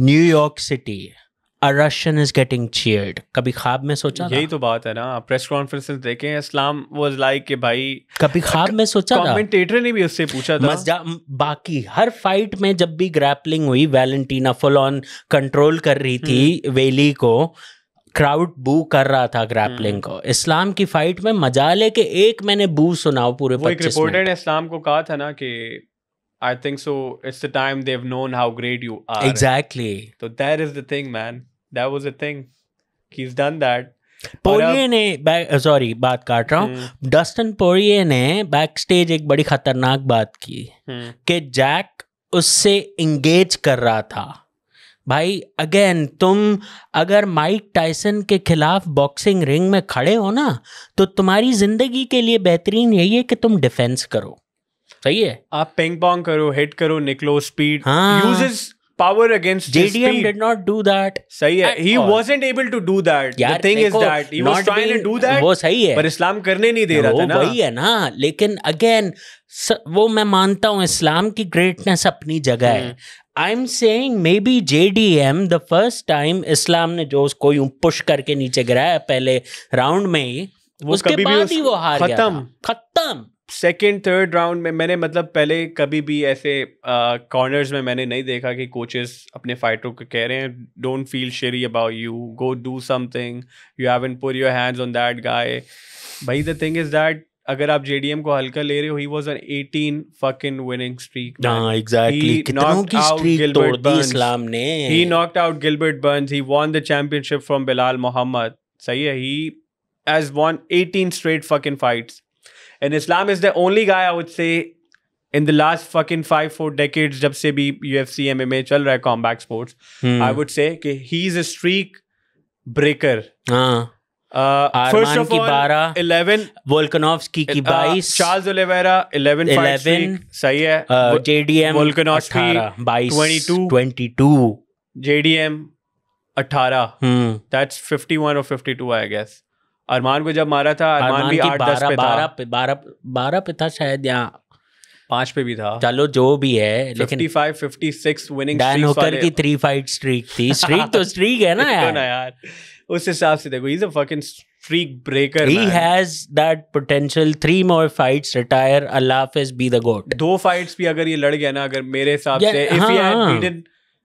New York city, A Russian is getting cheered. कभी ख्वाब में सोचा था? यही तो बात है ना, प्रेस कॉन्फ्रेंसेस देखें, इस्लाम वाज लाइक कि भाई कभी ख्वाब में सोचा था? कमेंटेटर ने भी उससे पूछा था. बाकी हर फाइट में जब भी ग्रैपलिंग हुई, वैलेंटीना फुल ऑन कंट्रोल कर रही थी वेली को, क्राउड बू कर रहा था ग्रैपलिंग को. इस्लाम की फाइट में मजा लेके एक मैंने बू सुनाओ पूरे 25 मिनट. एक रिपोर्टर ने इस्लाम को कहा था ना कि I think so. It's the time they've known how great you are. Exactly. So that is the thing, man. That was the thing. He's done that. पोरिये ने सॉरी बात काट रहा हूँ, डस्टिन पोरिये ने बैक स्टेज एक बड़ी खतरनाक बात की कि जैक उससे इंगेज कर रहा था. भाई अगेन तुम अगर माइक टाइसन के खिलाफ बॉक्सिंग रिंग में खड़े हो ना, तो तुम्हारी जिंदगी के लिए बेहतरीन यही है कि तुम डिफेंस करो. सही है, आप पिंग पोंग करो, हिट करो, निकलो, speed uses power against JDM did not do that. सही है, he wasn't able to do that. The thing is that he was trying to do that. वो सही है, पर इस्लाम करने नहीं दे रहा था ना. वही है ना. लेकिन अगेन वो मैं मानता हूँ इस्लाम की ग्रेटनेस अपनी जगह है. I'm saying maybe JDM the first time इस्लाम ने जो उसको यूं पुश करके नीचे गिराया पहले राउंड में ही, उसके बाद ही वो हार गया. खत्म. सेकेंड थर्ड राउंड में मैंने मतलब पहले कभी भी ऐसे कॉर्नर्स में मैंने नहीं देखा कि कोचेस अपने फाइटर को कह रहे हैं don't feel Sheri about you, go do something, you haven't put your hands on that guy. भाई द थिंग इज दैट अगर आप जेडीएम को हल्का ले रहे हो, he was on 18 fucking winning streak. हाँ एग्जैक्टली, कितनों की स्ट्रीक तोड़ दी इस्लाम ने. He knocked out Gilbert Burns. He won the championship from Bilal Muhammad. सही है, he has won 18 straight fucking fights. And Islam is the only guy I would say in the last fucking 5-4 decades जब से भी UFC MMA चल रहा है combat sports, I would say कि he's a streak breaker. First of all 11, Volkanovski की 22, Charles Oliveira 11 fight streak. सही है. JDM Volkanovski 22, JDM 18. That's 51 or 52 I guess. अरमान को जब मारा था, अरमान भी 8-10 पे था, 12 पे था शायद, या 5 पे भी था. चलो जो भी है, लेकिन 55-56 विनिंग डैन होकर की 3 फाइट स्ट्रीक थी. स्ट्रीक तो स्ट्रीक है ना यार. उस हिसाब से देखो, he is a fucking streak breaker. He has that potential. 3 more fights, retire, अल्लाह हाफिज, बी द गोट. 2 fights भी अगर ये लड़ गया ना, अगर मेरे हिसाब से if he had beaten,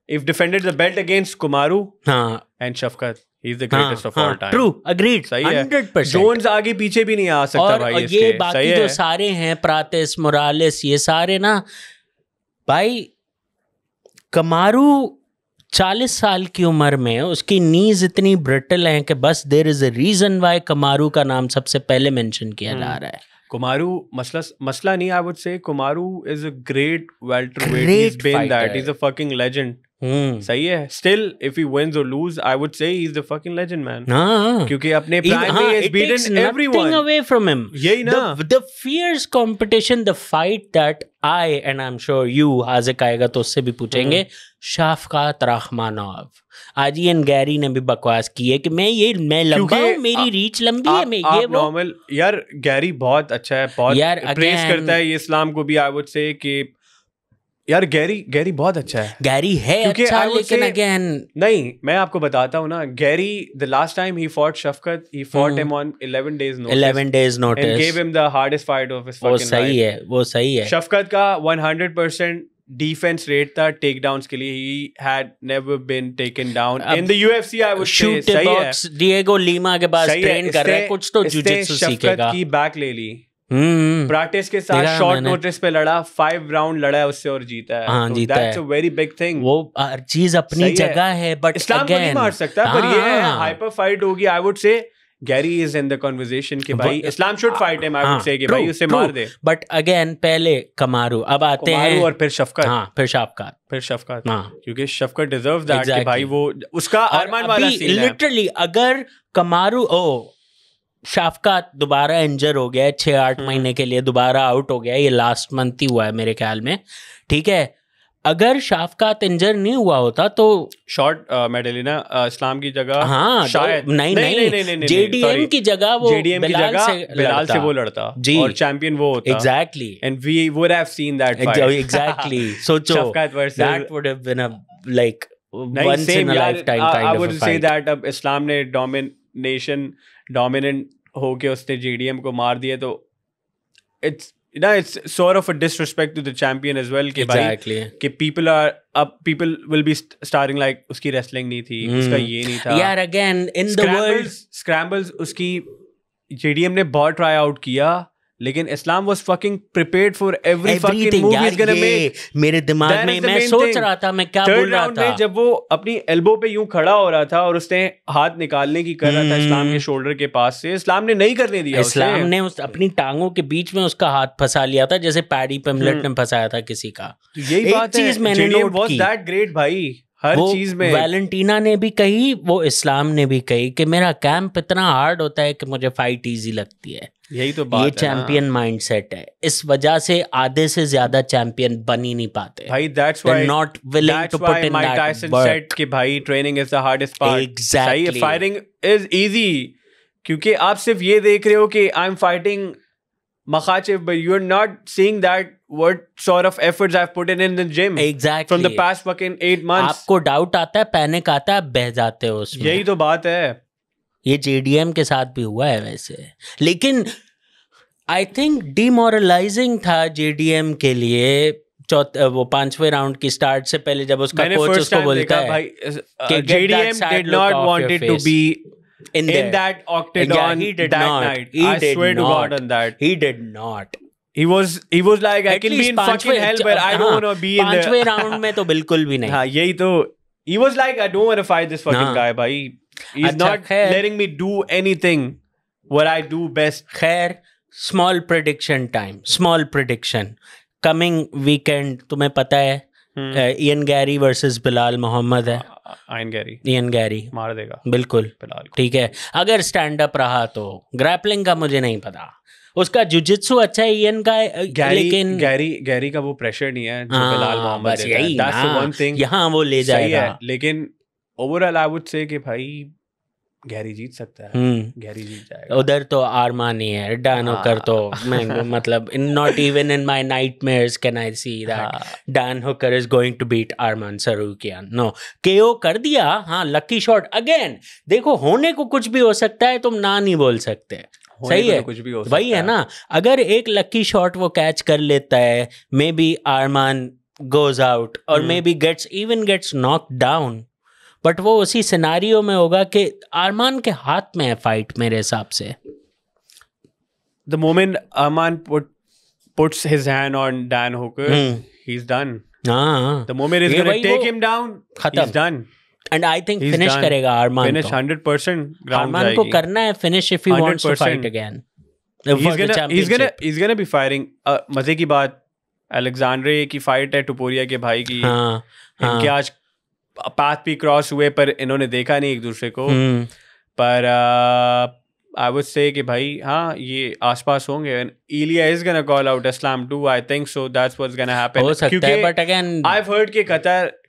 if defended the belt against Kamaru and Shafkat, he is the greatest of all time. True, agreed. सही है. 100%. जोन्स आगे पीछे भी नहीं आ सकता भाई और इसके. ये बाकी जो सारे हैं, प्रातिस, मोरालेस, ये सारे ना भाई, कमारू 40 साल की उम्र में उसकी नीज इतनी ब्रिटल हैं कि बस there is a reason why Kamaru का नाम सबसे पहले मेंशन किया जा रहा है. कुमारू मसला नहीं, I would say Kumaru is a great welterweight. He's been that. He's a fucking legend. सही है. Still, if he wins or lose, I would say he's the fucking legend, man. क्योंकि अपने prime में he has beaten everyone. Nothing away from him. यही ना. The fierce competition, the fight that I, and I'm sure you, Hazik आएगा तो उससे भी पूछेंगे, शाफकात रहमानोव. आज इयन गैरी ने भी बकवास की है कि मैं लंबा हूँ, मेरी रीच लंबी है, मैं ये वो. नॉर्मल यार, गैरी बहुत अच्छा है, बहुत प्रेस करता है ये इस्लाम को भी. आई वुड से कि यार गैरी बहुत अच्छा है. गैरी है अच्छा, लेकिन अगेन नहीं, मैं आपको बताता हूँ ना, Gary the last time he fought Shafqat, he fought him on 11 days notice and gave him the hardest fight of his fucking life. वो सही है. शफकत का 100% डिफेंस रेट था टेक डाउन्स के लिए. He had never been taken down in the UFC. I would say सही है. Diego Lima के बाद ट्रेन कर रहा है, कुछ तो जुजित्सु सीखेगा. शफकत की बैक ले ली, प्रैक्टिस के साथ शॉर्ट नोटिस पे लड़ा, 5 राउंड लड़ा है उससे और जीता है. हाँ, जीता है. That's a very big thing. वो हर चीज अपनी जगह है, बट इस्लाम को नहीं मार सकता. पर ये है हाइपर फाइट होगी. I would say Garry is in the conversation कि भाई Islam should fight him. I would say कि भाई उसे मार दे. बट अगेन पहले कमारू, अब आते हैं और फिर शफकत. फिर शफकत. क्योंकि शफकत डिजर्व दैट कि भाई वो उसका अरमान वाला सीन है. लिटरली अगर कमारू शाफकात दोबारा इंजर हो गया है 6-8 महीने के लिए, दोबारा आउट हो गया है, ये लास्ट मंथ ही हुआ है मेरे ख्याल में, ठीक है. अगर शाफकात इंजर नहीं हुआ होता तो शॉर्ट मेडेलिना इस्लाम की जगह, शायद नहीं, जेडीएम की जगह वो बिलाल से वो लड़ता और चैंपियन वो होता. Exactly. And we would have seen that fight. Exactly. सोचो that would have been a like once in a lifetime kind of I would say that अब इस्लाम ने डोमिनेंट होके उसने जेडीएम को मार दिया, तो it's sort of a disrespect to the champion as well. Exactly. कि people will be starting like उसकी wrestling नहीं थी, उसका ये नहीं था यार. again in the world scrambles उसकी JDM ने बहुत try out किया, लेकिन इस्लाम was fucking prepared for every fucking move he's gonna make. मेरे दिमाग में मैं सोच रहा था, मैं क्या बोल रहा था, जब वो अपनी एल्बो पे यूं खड़ा हो रहा था और उसने हाथ निकालने की कर रहा था इस्लाम के शोल्डर के पास से, इस्लाम ने नहीं करने दिया। इस्लाम ने अपनी टांगों के बीच में उसका हाथ फंसा लिया था, जैसे पैडी पेमलेट ने फंसाया था किसी का। यही बात है, चीज मैंने नोट की, that great भाई, हर चीज में। वैलेंटीना ने भी कही, वो इस्लाम ने भी कही कि मेरा कैंप इतना हार्ड होता है कि मुझे फाइट इजी लगती है। यही तो बात है, ये चैंपियन माइंडसेट है। इस वजह से आधे से ज्यादा चैंपियन बन ही नहीं पाते भाई। That's why not willing to put in Mike that Tyson work. said कि भाई training is the hardest part. Exactly. Fighting is easy, क्योंकि आप सिर्फ ये देख रहे हो कि I am fighting Makhachev, but you're not seeing that what sort of efforts I've put in the gym. Exactly. From the past fucking 8 months. आपको doubt आता है, पैनिक आता है, बह जाते हो उसमें। यही तो बात है। ये JDM के साथ भी हुआ है वैसे, लेकिन आई थिंक डिमोरलाइजिंग था JDM के लिए। वो 5वें राउंड की स्टार्ट से पहले जब उसका कोच उसको बोलता है भाई, JDM did not want it to be in that octagon that night. I swear to God on that. He did not. He was like, I can be in fucking hell, but I don't want to be in the 5वें round में तो बिल्कुल भी नहीं। हाँ, यही तो। He was like, I don't want to fight this fucking guy, भाई। He's not letting me do anything what I do best. खैर, small prediction time. Small prediction. Coming weekend, तुम्हें पता है Ian Garry versus Bilal Muhammad है। Ian Gary मार देगा बिल्कुल, ठीक है। अगर स्टैंड अप रहा तो, ग्रैपलिंग का मुझे नहीं पता, उसका जुजित्सु अच्छा है इयन का, लेकिन गैरी का वो प्रेशर नहीं है जो बिलाल मोहम्मद बस यही ना, यहाँ वो ले जाएगा। लेकिन ओवरऑल आई वुड से कि भाई गैरी जीत सकता है, गैरी जीत जाएगा। उधर तो आर्मान ही है, डान हुकर तो मैं मतलब not even in my nightmares can I see that Dan Hooker is going to beat Arman Tsarukyan. No, KO कर दिया, हाँ, लकी शॉट अगेन। देखो, होने को कुछ भी हो सकता है, तुम ना नहीं बोल सकते। सही है, कुछ भी हो सकता वही है ना। अगर एक लकी शॉट वो कैच कर लेता है, maybe Arman goes out और maybe gets knock down, but वो उसी सिनारियो में होगा कि आर्मान के हाथ में है फाइट मेरे हिसाब से। The moment Arman puts his hand on Dan Hooker, he's done. The moment he's going to take him down, he's done. And I think finish करेगा आर्मान। Finish 100%। आर्मान को करना है finish if he wants to fight again. He's gonna be fighting। मजे की बात, अलेक्जेंड्रे की fight है टुपोरिया के भाई की। इनके आज पाथ भी क्रॉस हुए, पर इन्होंने देखा नहीं एक दूसरे को। पर आई वुड से कि भाई हाँ, ये आसपास होंगे। Ilia is gonna call out Islam too, I think so, that's what's gonna happen. हो सकता है, but again I have heard कि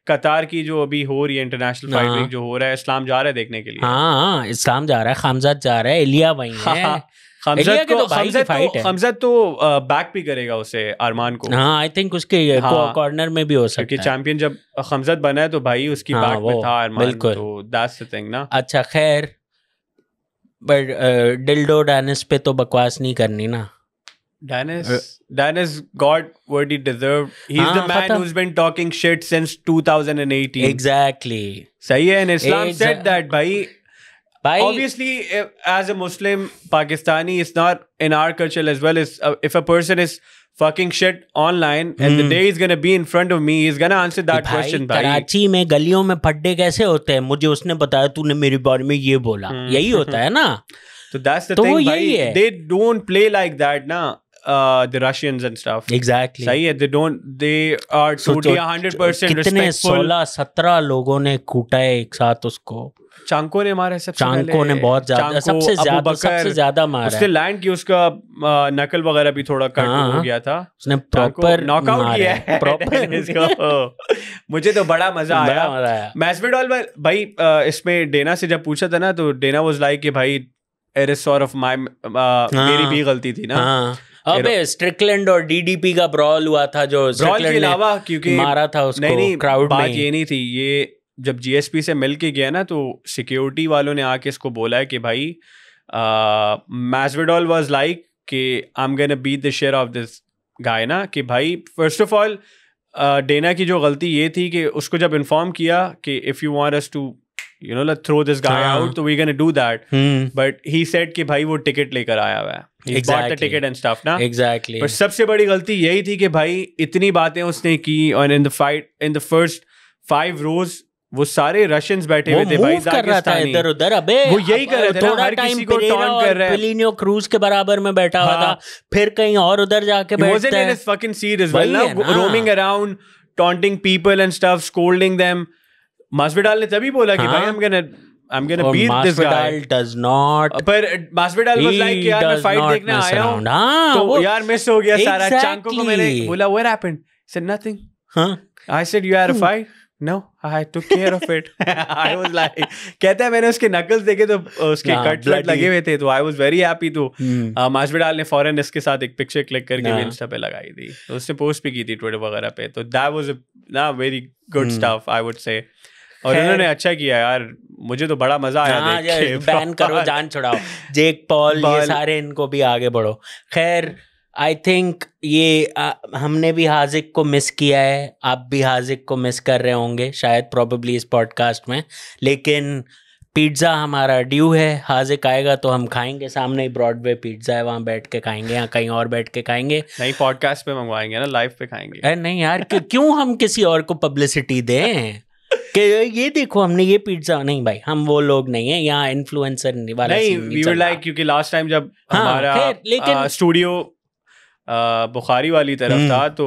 कतार की जो अभी हो रही है इंटरनेशनल फाइट वीक जो हो रहा है, इस्लाम जा रहा है देखने के लिए। हाँ, इस्लाम जा रहा है, खामजाद जा रहा है, इलिया वहीं है। हमजद तो बैक भी करेगा उसे, आर्मान को। हाँ, आई थिंक उसके कॉर्नर में भी हो सकता है, क्योंकि चैंपियन जब हमजद बना है तो भाई उसकी बैक में था आर्मान, तो दैट्स द थिंग ना। अच्छा, खैर, बट डिल्डो डैनिस पे तो बकवास नहीं करनी ना। Dennis got what he deserved. He's the man who's been talking shit since 2018. Exactly. सही है, and Islam said that, भाई obviously as a Muslim Pakistani, it's not in our culture as well as if a person is fucking shit online and the day he's gonna be in front of me, he's gonna answer that question। भाई कराची में गलियों में फड्डे कैसे होते हैं, मुझे उसने बताया, तूने मेरे बारे में ये बोला, यही होता है ना। तो that's the thing, भाई, they don't play like that ना। The Russians and stuff. Exactly. सही है, they are totally 100% respectful। कितने 16-17 लोगों ने कूटा है एक साथ उसको। चांको ने मारा सबसे पहले। चांको ने बहुत ज्यादा, सबसे ज्यादा मारा। उसने लैंड की, उसका नकल वगैरह भी थोड़ा कट हो गया था। उसने प्रॉपर नॉकआउट किया है प्रॉपर इसको। मुझे तो बड़ा मजा आया। मैस्विडॉल भाई, इसमें डेना से जब पूछा था ना, तो डेना वाज लाइक कि भाई it is sort of my, मेरी भी गलती थी ना। अबे स्ट्रिकलैंड और डीडीपी का ब्रॉल हुआ था, जो ब्रॉल के अलावा क्योंकि मारा था उसको। नहीं, क्राउड बात ये नहीं थी। ये जब जीएसपी से मिल के गया ना, तो सिक्योरिटी वालों ने आके इसको बोला है कि भाई मैस्विडॉल वाज लाइक कि I am gonna beat the share of this guy ना, कि भाई फर्स्ट ऑफ ऑल डेना की जो गलती ये थी कि उसको जब इन्फॉर्म किया कि if you want us to you know, let's throw this guy out, so we're going to do that. But he said कि भाई वो ticket लेकर आया हुआ है. He bought the ticket and stuff ना. Exactly. But सबसे बड़ी गलती यही थी कि भाई इतनी बातें उसने की, और in the fight, in the first 5 rows वो सारे रशियंस बैठे हुए थे भाई, दागिस्तानी इधर उधर. अबे वो यही कर रहे थे ना, हर किसी को टॉन्ट कर रहा है. पेलिनियो क्रूज के बराबर में बैठा हुआ था, फिर कहीं और उधर जाके बैठता है. Wasn't in his fucking seat as well, roaming around, taunting people and stuff, scolding them. Masvidal ने तभी बोला कि भाई I'm gonna beat this guy. Masvidal does not. पर Masvidal was like यार मैं फाइट देखने आया हूँ, तो यार मिस हो गया सारा. चांको को मैंने बोला what happened? He said nothing. I said you had a fight? No, I took care of it. I was like, कहता है मैंने उसके नकल्स देखे तो उसके कट लगे हुए थे, तो I was very happy. तो मास्विडाल ने फौरन इसके साथ एक पिक्चर क्लिक करके इंस्टा पे लगाई थी, तो उसने पोस्ट भी की थी ट्विटर वगैरह पे. तो that was a very good stuff, I would say. और उन्होंने अच्छा किया यार, मुझे तो बड़ा मजा आया देख के. बैन करो, जान छुड़ाओ, जेक पॉल ये सारे इनको भी आगे बढ़ो. खैर आई थिंक ये हमने भी हाजिक को मिस किया है, आप भी हाजिक को मिस कर रहे होंगे शायद प्रोबेबली इस पॉडकास्ट में. लेकिन पिज़्ज़ा हमारा ड्यू है, हाजिक आएगा तो हम खाएंगे. सामने ही ब्रॉडवे पिज़्ज़ा है, वहाँ बैठ के खाएंगे, या कहीं और बैठ के खाएंगे. नहीं, पॉडकास्ट पे मंगवाएंगे ना, लाइव पे खाएंगे. नहीं यार, क्यों हम किसी और को पब्लिसिटी दें कि ये देखो हमने ये पिज़्ज़ा. नहीं भाई, हम वो लोग नहीं है यहाँ, इन्फ्लुएंसर वाला नहीं. वी वर लाइक, क्योंकि लास्ट टाइम जब हमारा स्टूडियो बुखारी वाली तरफ था, तो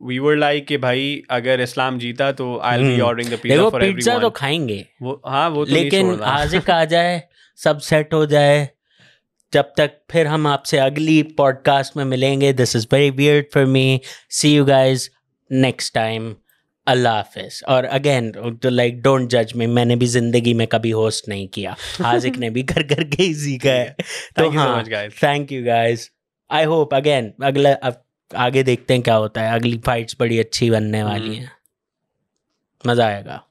वी वर लाइक कि भाई अगर इस्लाम जीता तो I will be ordering the pizza for everyone. Pizza तो खाएंगे वो, वो तो लेकिन हाजिक आ जाए, सब सेट हो जाए, जब तक फिर हम आपसे अगली पॉडकास्ट में मिलेंगे. This is very weird for me. See you guys next time. अल्लाह हाफिज़. और अगेन लाइक डोंट जज मी, मैंने भी जिंदगी में कभी होस्ट नहीं किया, हाजिक ने भी कर करके ही सीखा है. तो हाँ, thank you guys. I hope again अगला आगे देखते हैं क्या होता है. अगली फाइट्स बड़ी अच्छी बनने वाली हैं, मज़ा आएगा.